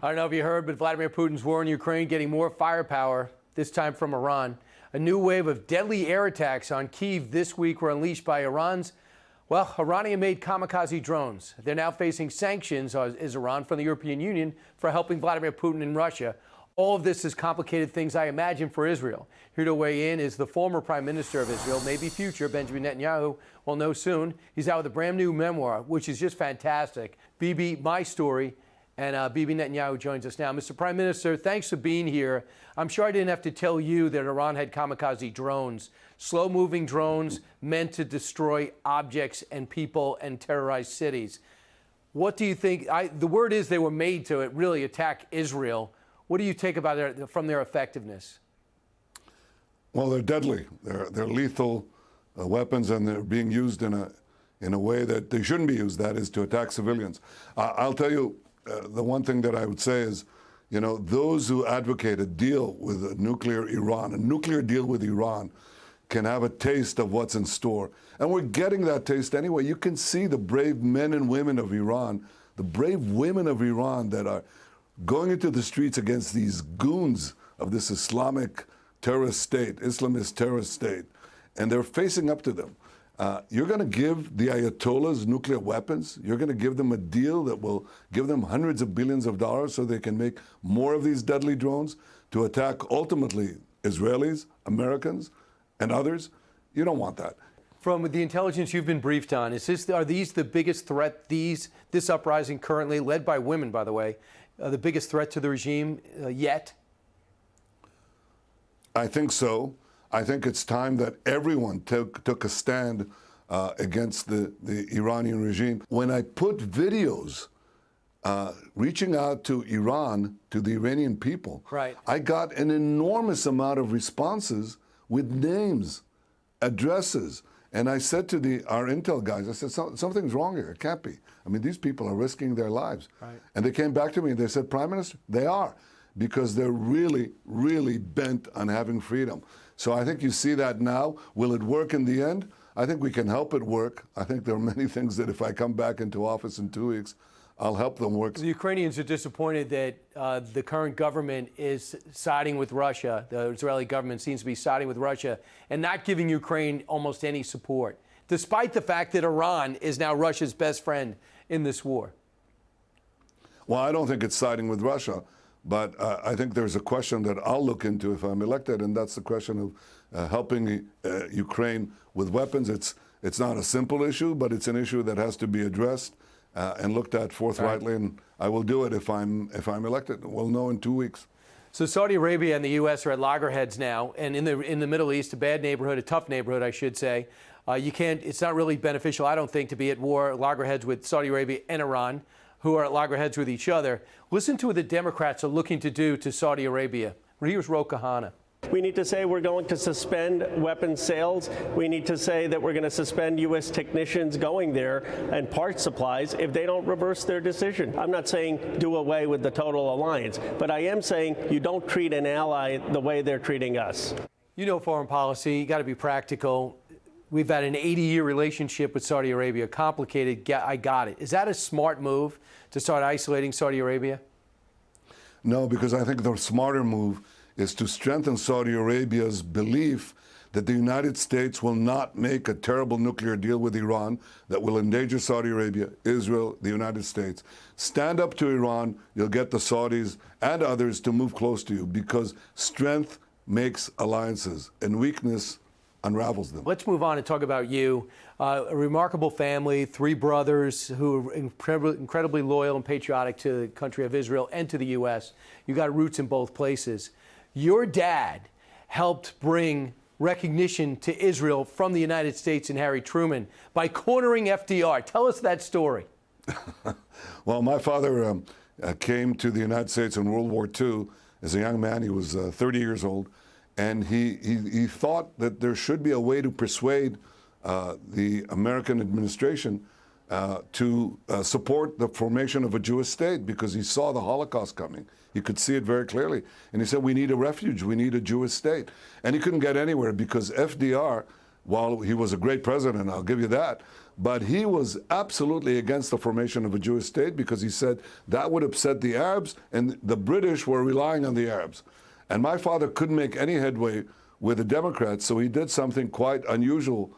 I don't know if you heard, but Vladimir Putin's war in Ukraine getting more firepower, this time from Iran. A new wave of deadly air attacks on Kyiv this week were unleashed by Iranian-made kamikaze drones. They're now facing sanctions, is Iran, from the European Union for helping Vladimir Putin in Russia. All of this has complicated things, I imagine, for Israel. Here to weigh in is the former Prime Minister of Israel, maybe future, Benjamin Netanyahu. We'll know soon. He's out with a brand new memoir, which is just fantastic. Bibi, My Story. And Bibi Netanyahu joins us now. Mr. Prime Minister, thanks for being here. I'm sure I didn't have to tell you that Iran had kamikaze drones, slow-moving drones meant to destroy objects and people and terrorize cities. What do you think? The word is they were made to really attack Israel. What do you take about from their effectiveness? Well, they're deadly. They're lethal weapons, and they're being used in a way that they shouldn't be used. That is to attack civilians. I'll tell you. The one thing that I would say is, those who advocate a deal with a nuclear deal with Iran can have a taste of what's in store. And we're getting that taste anyway. You can see the brave men and women of Iran, that are going into the streets against these goons of this Islamist terrorist state, and they're facing up to them. You're going to give the Ayatollahs nuclear weapons. You're going to give them a deal that will give them hundreds of billions of dollars so they can make more of these deadly drones to attack ultimately Israelis, Americans, and others. You don't want that. From the intelligence you've been briefed on, are these the biggest threat, this uprising currently, led by women, by the way, the biggest threat to the regime yet? I think so. I think it's time that everyone took a stand against the Iranian regime. When I put videos reaching out to Iran, to the Iranian people, right, I got an enormous amount of responses with names, addresses. And I said to our intel guys, I said, something's wrong here. It can't be. I mean, these people are risking their lives. Right. And they came back to me and they said, Prime Minister, they are, because they're really, really bent on having freedom. So I think you see that now. Will it work in the end? I think we can help it work. I think there are many things that if I come back into office in 2 weeks, I'll help them work. The Ukrainians are disappointed that the current government is siding with Russia. The Israeli government seems to be siding with Russia and not giving Ukraine almost any support, despite the fact that Iran is now Russia's best friend in this war. Well, I don't think it's siding with Russia. But I think there's a question that I'll look into if I'm elected, and that's the question of helping Ukraine with weapons. It's not a simple issue, but it's an issue that has to be addressed and looked at forthrightly, and I will do it if I'm elected. We'll know in 2 weeks. So Saudi Arabia and the U.S. are at loggerheads now, and in the Middle East, a bad neighborhood, a tough neighborhood, I should say. It's not really beneficial, I don't think, to be at war, loggerheads with Saudi Arabia and Iran, who are at loggerheads with each other. Listen to what the Democrats are looking to do to Saudi Arabia. Here's Ro Kahana. We need to say we're going to suspend weapons sales. We need to say that we're going to suspend U.S. technicians going there and parts supplies if they don't reverse their decision. I'm not saying do away with the total alliance, but I am saying you don't treat an ally the way they're treating us. You know foreign policy, you got to be practical. We've had an 80-year relationship with Saudi Arabia, complicated, I got it. Is that a smart move to start isolating Saudi Arabia? No, because I think the smarter move is to strengthen Saudi Arabia's belief that the United States will not make a terrible nuclear deal with Iran that will endanger Saudi Arabia, Israel, the United States. Stand up to Iran, you'll get the Saudis and others to move close to you, because strength makes alliances and weakness unravels them. Let's move on and talk about you. A remarkable family, 3 brothers who are incredibly loyal and patriotic to the country of Israel and to the U.S. You got roots in both places. Your dad helped bring recognition to Israel from the United States and Harry Truman by cornering FDR. Tell us that story. Well, my father came to the United States in World War II as a young man. He was 30 years old. And he thought that there should be a way to persuade the American administration to support the formation of a Jewish state, because he saw the Holocaust coming. He could see it very clearly. And he said, we need a refuge. We need a Jewish state. And he couldn't get anywhere because FDR, while he was a great president, I'll give you that, But he was absolutely against the formation of a Jewish state because he said that would upset the Arabs, and the British were relying on the Arabs. And my father couldn't make any headway with the Democrats, so he did something quite unusual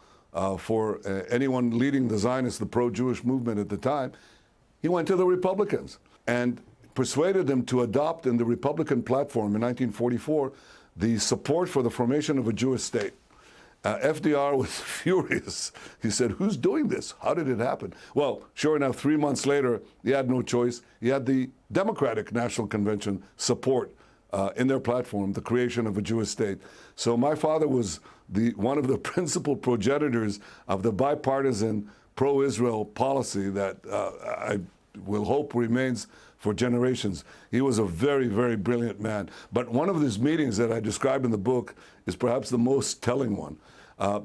for anyone leading the Zionist, the pro-Jewish movement at the time. He went to the Republicans and persuaded them to adopt in the Republican platform in 1944 the support for the formation of a Jewish state. FDR was furious. He said, who's doing this? How did it happen? Well, sure enough, 3 months later, he had no choice. He had the Democratic National Convention support in their platform the creation of a Jewish state. So my father was one of the principal progenitors of the bipartisan pro-Israel policy that I will hope remains for generations. He was a very, very brilliant man. But one of his meetings that I describe in the book is perhaps the most telling one,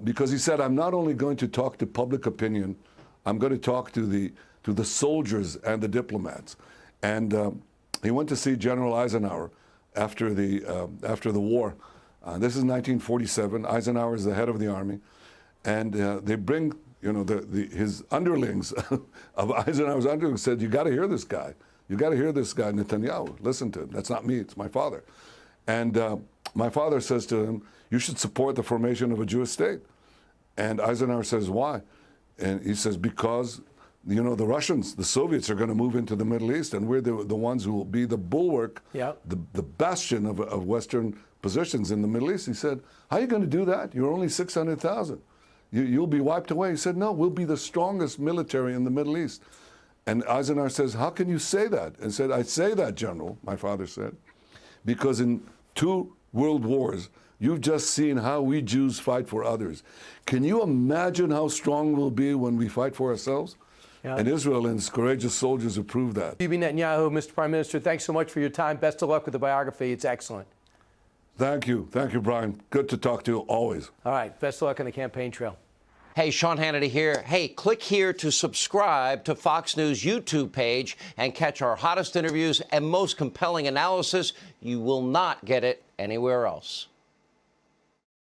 because he said, I'm not only going to talk to public opinion, I'm going to talk to the soldiers and the diplomats. And he went to see General Eisenhower after the war. This is 1947. Eisenhower is the head of the army, and they bring, his underlings of Eisenhower's underlings said, you got to hear this guy. You got to hear this guy, Netanyahu. Listen to him. That's not me. It's my father. And my father says to him, you should support the formation of a Jewish state. And Eisenhower says, why? And he says, because the Russians, the Soviets are going to move into the Middle East, and we're the ones who will be the bulwark, the bastion of Western positions in the Middle East. He said, how are you going to do that? You're only 600,000. You'll be wiped away. He said, no, we'll be the strongest military in the Middle East. And Eisenhower says, how can you say that? And said, I say that, General, my father said, because in 2 world wars, you've just seen how we Jews fight for others. Can you imagine how strong we'll be when we fight for ourselves? Yeah. And Israel and its courageous soldiers have proved that. Bibi Netanyahu, Mr. Prime Minister, thanks so much for your time. Best of luck with the biography. It's excellent. Thank you. Thank you, Brian. Good to talk to you always. All right. Best of luck on the campaign trail. Hey, Sean Hannity here. Hey, click here to subscribe to Fox News YouTube page and catch our hottest interviews and most compelling analysis. You will not get it anywhere else.